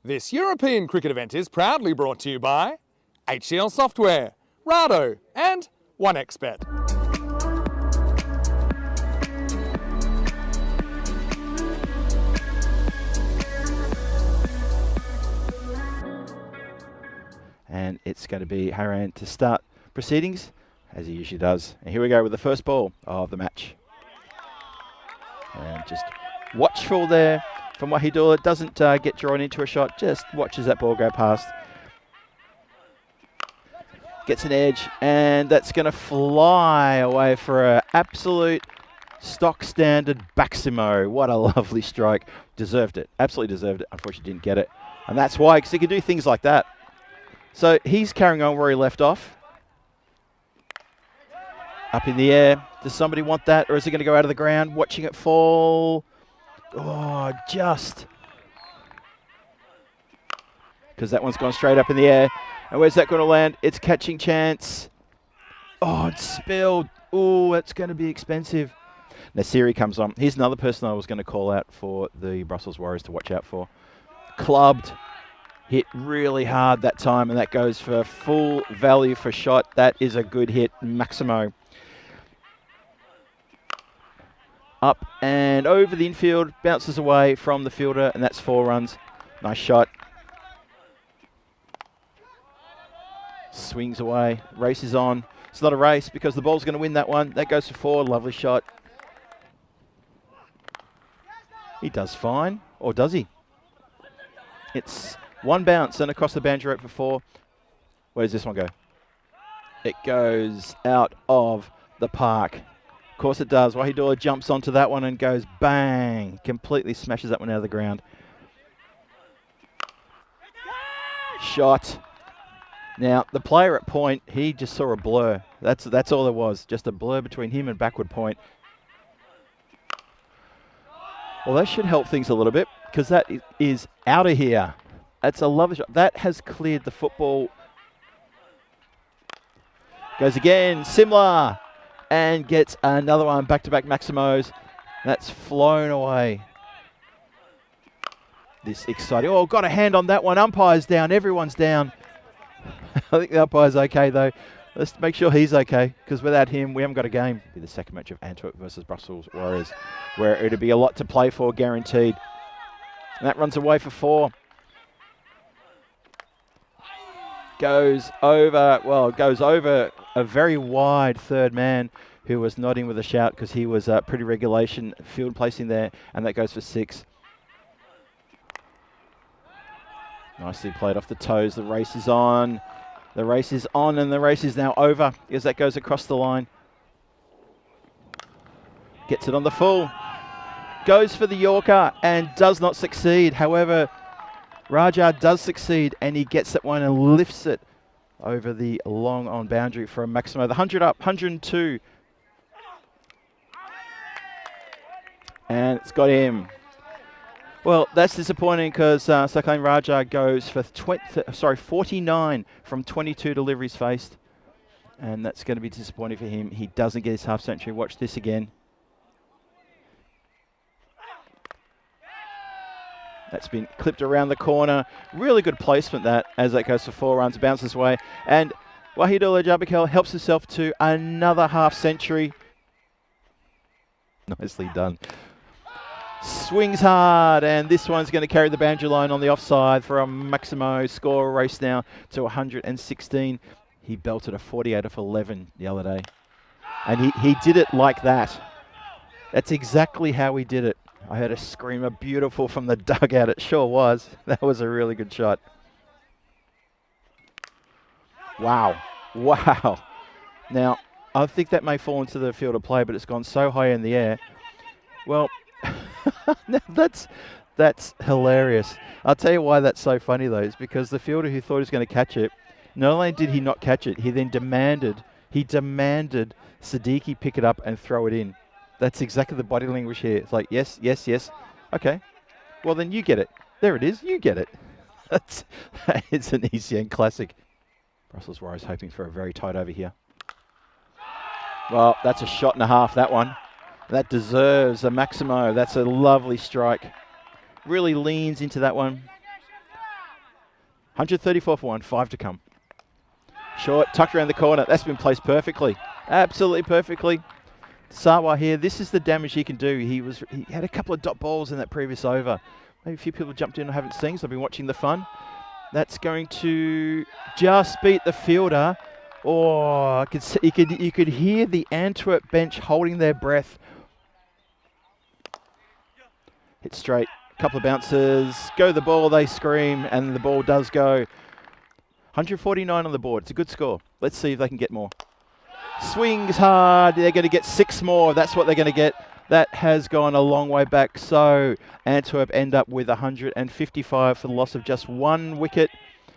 This European cricket event is proudly brought to you by HCL Software, Rado and 1xBet. And it's going to be Haran to start proceedings, as he usually does. And here we go with the first ball of the match. And just watchful there from Wahidullah. Doesn't get drawn into a shot, just watches that ball go past. Gets an edge, and that's going to fly away for an absolute stock standard Baximo. What a lovely strike. Deserved it. Absolutely deserved it. Unfortunately didn't get it. And that's why, because he can do things like that. So he's carrying on where he left off. Up in the air. Does somebody want that, or is it going to go out of the ground? Watching it fall. Oh, just. Because that one's gone straight up in the air. And where's that going to land? It's catching chance. Oh, it's spilled. Oh, that's going to be expensive. Nasiri comes on. Here's another person I was going to call out for the Brussels Warriors to watch out for. Clubbed. Hit really hard that time, and that goes for full value for shot. That is a good hit, Maximo. Up and over the infield, bounces away from the fielder, and that's 4 runs. Nice shot. Swings away, race is on. It's not a race because the ball's going to win that one. That goes for 4, lovely shot. He does fine, or does he? It's 1 bounce and across the boundary rope for 4. Where does this one go? It goes out of the park. Of course it does. Wahidullah jumps onto that one and goes bang. Completely smashes that one out of the ground. Shot. Now, the player at point, he just saw a blur. That's all there was. Just a blur between him and backward point. Well, that should help things a little bit because that is out of here. That's a lovely shot. That has cleared the football. Goes again, Simla, and gets another one, back-to-back Maximos. That's flown away. This exciting. Oh, got a hand on that one. Umpire's down. Everyone's down. I think the umpire's okay, though. Let's make sure he's okay, because without him, we haven't got a game. It'll be the second match of Antwerp versus Brussels Warriors, where it'll be a lot to play for, guaranteed. And that runs away for 4. Goes over a very wide third man who was nodding with a shout because he was pretty regulation field placing there, and that goes for 6. Nicely played off the toes. The race is on. The race is on, and the race is now over as that goes across the line. Gets it on the full. Goes for the Yorker and does not succeed. However, Raja does succeed, and he gets that one and lifts it over the long on boundary for a Maximo. The 100 up, 102. And it's got him. Well, that's disappointing because Sakhain Raja goes for 49 from 22 deliveries faced. And that's going to be disappointing for him. He doesn't get his half century. Watch this again. That's been clipped around the corner. Really good placement that as that goes for 4 runs, bounces away. And Wahidullah Jabakel helps himself to another half century. Nicely done. Swings hard, and this one's going to carry the boundary line on the offside for a Maximo score race now to 116. He belted a 48 off 11 the other day. And he did it like that. That's exactly how he did it. I heard a screamer, beautiful from the dugout. It sure was. That was a really good shot. Wow. Wow. Now, I think that may fall into the field of play, but it's gone so high in the air. Well, that's hilarious. I'll tell you why that's so funny, though, is because the fielder who thought he was going to catch it, not only did he not catch it, he then demanded Siddiqui pick it up and throw it in. That's exactly the body language here. It's like, yes, yes, yes. Okay. Well, then you get it. There it is. You get it. That is an ECN classic. Brussels Warriors hoping for a very tight over here. Well, that's a shot and a half, that one. That deserves a Maximo. That's a lovely strike. Really leans into that one. 134 for 1, 5 to come. Short, tucked around the corner. That's been placed perfectly. Absolutely perfectly. Sawa here, this is the damage he can do. He had a couple of dot balls in that previous over. Maybe a few people jumped in and haven't seen, so I've been watching the fun. That's going to just beat the fielder. Oh, you could hear the Antwerp bench holding their breath. Hit straight, couple of bounces, go the ball, they scream, and the ball does go. 149 on the board, it's a good score. Let's see if they can get more. Swings hard, they're going to get 6 more, that's what they're going to get. That has gone a long way back, so Antwerp end up with 155 for the loss of just 1 wicket,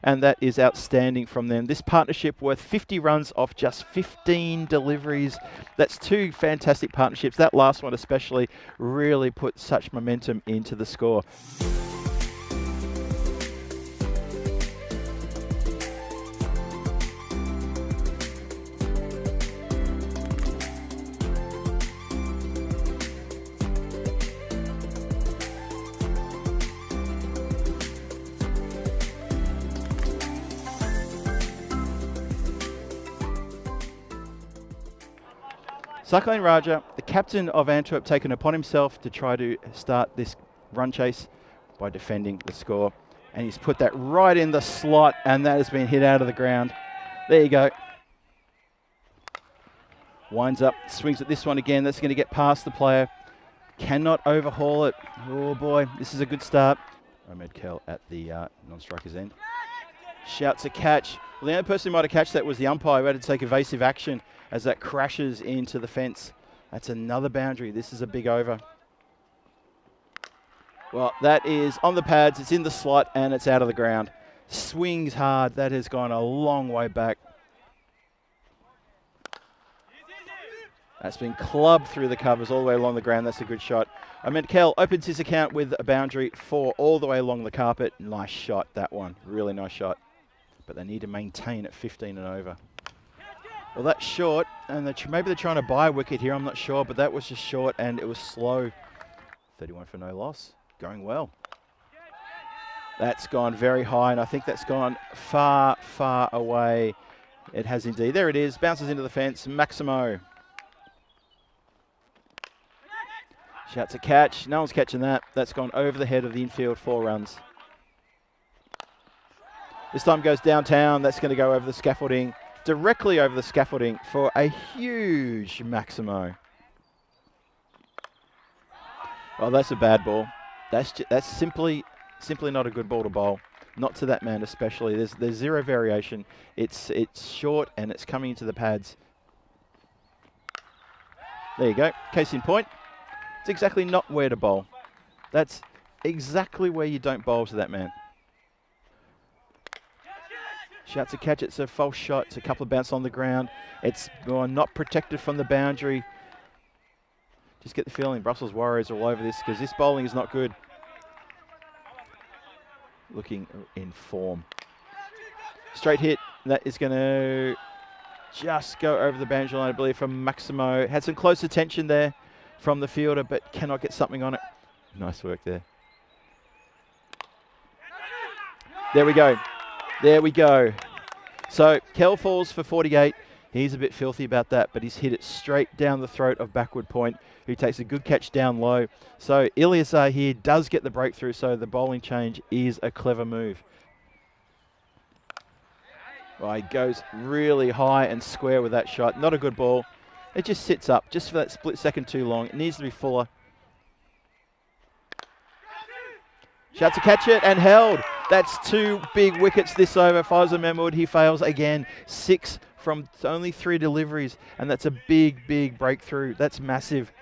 and that is outstanding from them. This partnership worth 50 runs off just 15 deliveries. That's 2 fantastic partnerships. That last one especially really put such momentum into the score. Sakhain Raja, the captain of Antwerp, taken upon himself to try to start this run chase by defending the score. And he's put that right in the slot, and that has been hit out of the ground. There you go. Winds up, swings at this one again. That's going to get past the player. Cannot overhaul it. Oh boy, this is a good start. Ahmed Kel at the non-striker's end. Shouts a catch. Well, the only person who might have catched that was the umpire, who had to take evasive action as that crashes into the fence. That's another boundary. This is a big over. Well, that is on the pads, it's in the slot, and it's out of the ground. Swings hard. That has gone a long way back. That's been clubbed through the covers all the way along the ground. That's a good shot. Ahmed Kel opens his account with a boundary 4 all the way along the carpet. Nice shot, that one. Really nice shot. But they need to maintain at 15 and over. Well, that's short, and maybe they're trying to buy a wicket here, I'm not sure, but that was just short and it was slow. 31 for no loss, going well. That's gone very high, and I think that's gone far, far away. It has indeed. There it is, bounces into the fence, Maximo. Shouts a catch, no one's catching that. That's gone over the head of the infield, 4 runs. This time goes downtown, that's going to go over the scaffolding. Directly over the scaffolding for a huge Maximo. Oh, that's a bad ball. That's simply not a good ball to bowl. Not to that man especially. There's zero variation. It's short and it's coming into the pads. There you go. Case in point. It's exactly not where to bowl. That's exactly where you don't bowl to that man. Shouts a catch, it's a false shot, it's a couple of bounces on the ground. It's not protected from the boundary. Just get the feeling Brussels Warriors are all over this because this bowling is not good. Looking in form. Straight hit, that is going to just go over the boundary line, I believe, from Maximo. Had some close attention there from the fielder, but cannot get something on it. Nice work there. There we go. There we go. So Kel falls for 48. He's a bit filthy about that, but he's hit it straight down the throat of backward point, who takes a good catch down low. So Ilyasar here does get the breakthrough, so the bowling change is a clever move. Well, he goes really high and square with that shot. Not a good ball. It just sits up just for that split second too long. It needs to be fuller. Shouts to catch it and held. That's 2 big wickets this over. Faisal Mahmood, he fails again. 6 from only 3 deliveries, and that's a big, big breakthrough. That's massive.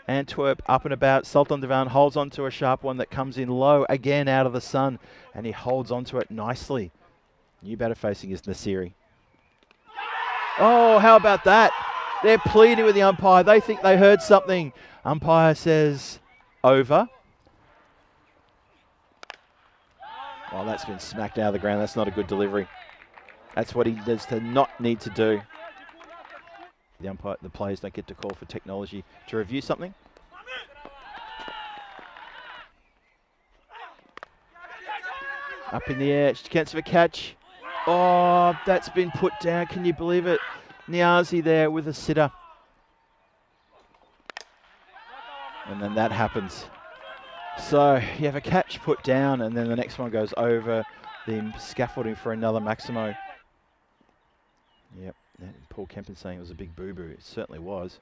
Antwerp up and about. Sultan Divan holds onto a sharp one that comes in low again out of the sun, and he holds onto it nicely. New batter facing is Nasiri. Oh, how about that? They're pleading with the umpire. They think they heard something. Umpire says over. Well, that's been smacked out of the ground. That's not a good delivery. That's what he does to not need to do. The players don't get to call for technology to review something. Up in the air, chance of a catch. Oh, that's been put down. Can you believe it? Niazi there with a sitter. And then that happens. So you have a catch put down, and then the next one goes over the scaffolding for another Maximo. Yep, Paul Kempen saying it was a big boo-boo. It certainly was.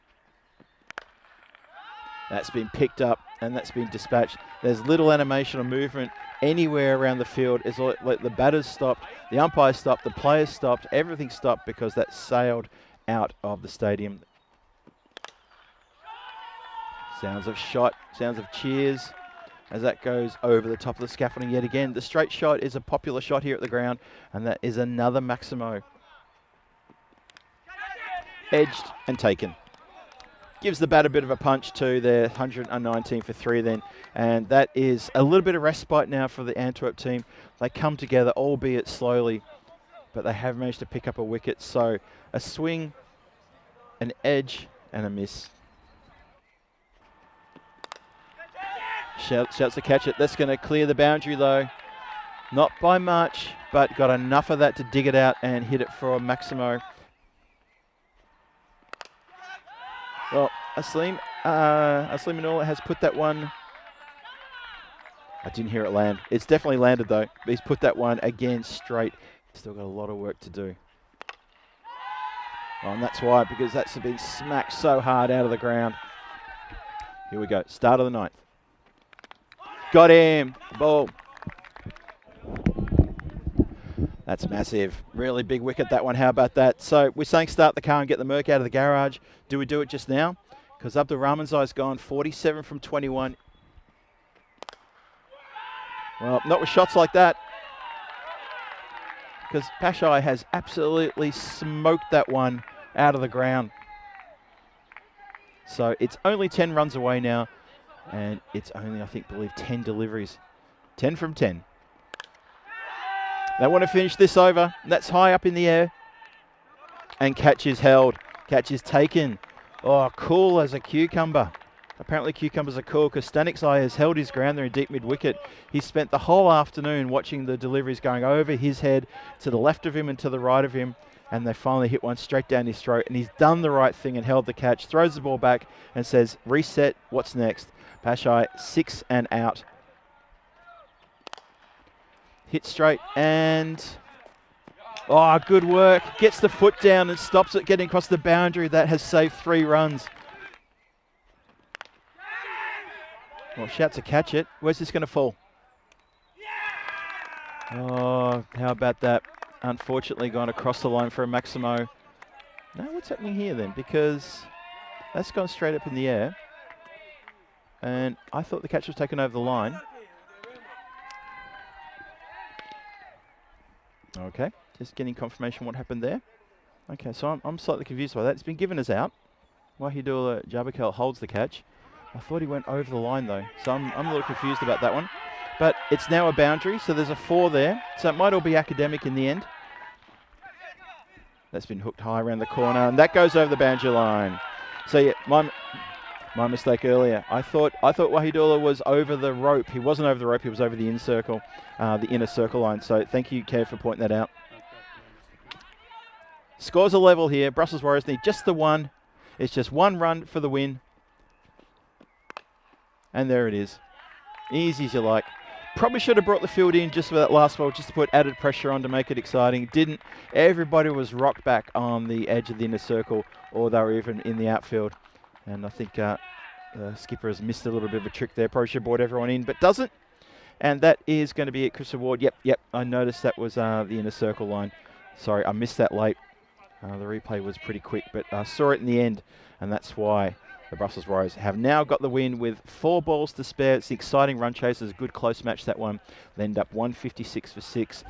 That's been picked up, and that's been dispatched. There's little animation or movement anywhere around the field. It's like the batters stopped, the umpires stopped, the players stopped, everything stopped because that sailed out of the stadium. Sounds of shot, sounds of cheers as that goes over the top of the scaffolding yet again. The straight shot is a popular shot here at the ground, and that is another Maximo. Edged and taken. Gives the bat a bit of a punch too there, 119 for 3 then. And that is a little bit of respite now for the Antwerp team. They come together, albeit slowly, but they have managed to pick up a wicket. So a swing, an edge, and a miss. Shouts to catch it. That's going to clear the boundary though. Not by much, but got enough of that to dig it out and hit it for Maximo. Well, Aslim Manula has put that one. I didn't hear it land. It's definitely landed though. But he's put that one again straight. Still got a lot of work to do. Oh, and that's why, because that's been smacked so hard out of the ground. Here we go. Start of the ninth. Got him. Ball. That's massive. Really big wicket, that one. How about that? So we're saying start the car and get the Merc out of the garage. Do we do it just now? Because Abdul Rahmanzai's gone 47 from 21. Well, not with shots like that. Because Pashai has absolutely smoked that one out of the ground. So it's only 10 runs away now. And it's only, I believe 10 deliveries. 10 from 10. They want to finish this over. That's high up in the air. And catch is held. Catch is taken. Oh, cool as a cucumber. Apparently cucumbers are cool because Stanikzai has held his ground there in deep mid-wicket. He spent the whole afternoon watching the deliveries going over his head, to the left of him and to the right of him. And they finally hit one straight down his throat. And he's done the right thing and held the catch. Throws the ball back and says, reset, what's next? Pashai, 6 and out. Hit straight and, oh, good work. Gets the foot down and stops it getting across the boundary. That has saved 3 runs. Well, shout to catch it. Where's this going to fall? Oh, how about that? Unfortunately gone across the line for a Maximo. Now what's happening here then? Because that's gone straight up in the air. And I thought the catch was taken over the line. Okay, just getting confirmation what happened there. Okay, so I'm slightly confused by that. It's been given as out. Wahidullah Jabakel holds the catch. I thought he went over the line though, so I'm a little confused about that one. But it's now a boundary, so there's a 4 there. So it might all be academic in the end. That's been hooked high around the corner, and that goes over the boundary line. So yeah, my mistake earlier. I thought Wahidullah was over the rope. He wasn't over the rope. He was over the inner circle line. So thank you, Kev, for pointing that out. Scores are level here. Brussels Warriors need just the one. It's just 1 run for the win. And there it is. Easy as you like. Probably should have brought the field in just for that last ball, just to put added pressure on to make it exciting. Didn't. Everybody was rocked back on the edge of the inner circle, or they were even in the outfield. And I think the skipper has missed a little bit of a trick there. Probably should have brought everyone in, but doesn't. And that is going to be it, Chris Award. Yep. I noticed that was the inner circle line. Sorry, I missed that late. The replay was pretty quick, but I saw it in the end, and that's why the Brussels Warriors have now got the win with 4 balls to spare. It's an exciting run chase. It's a good close match, that one. They end up 156 for 6.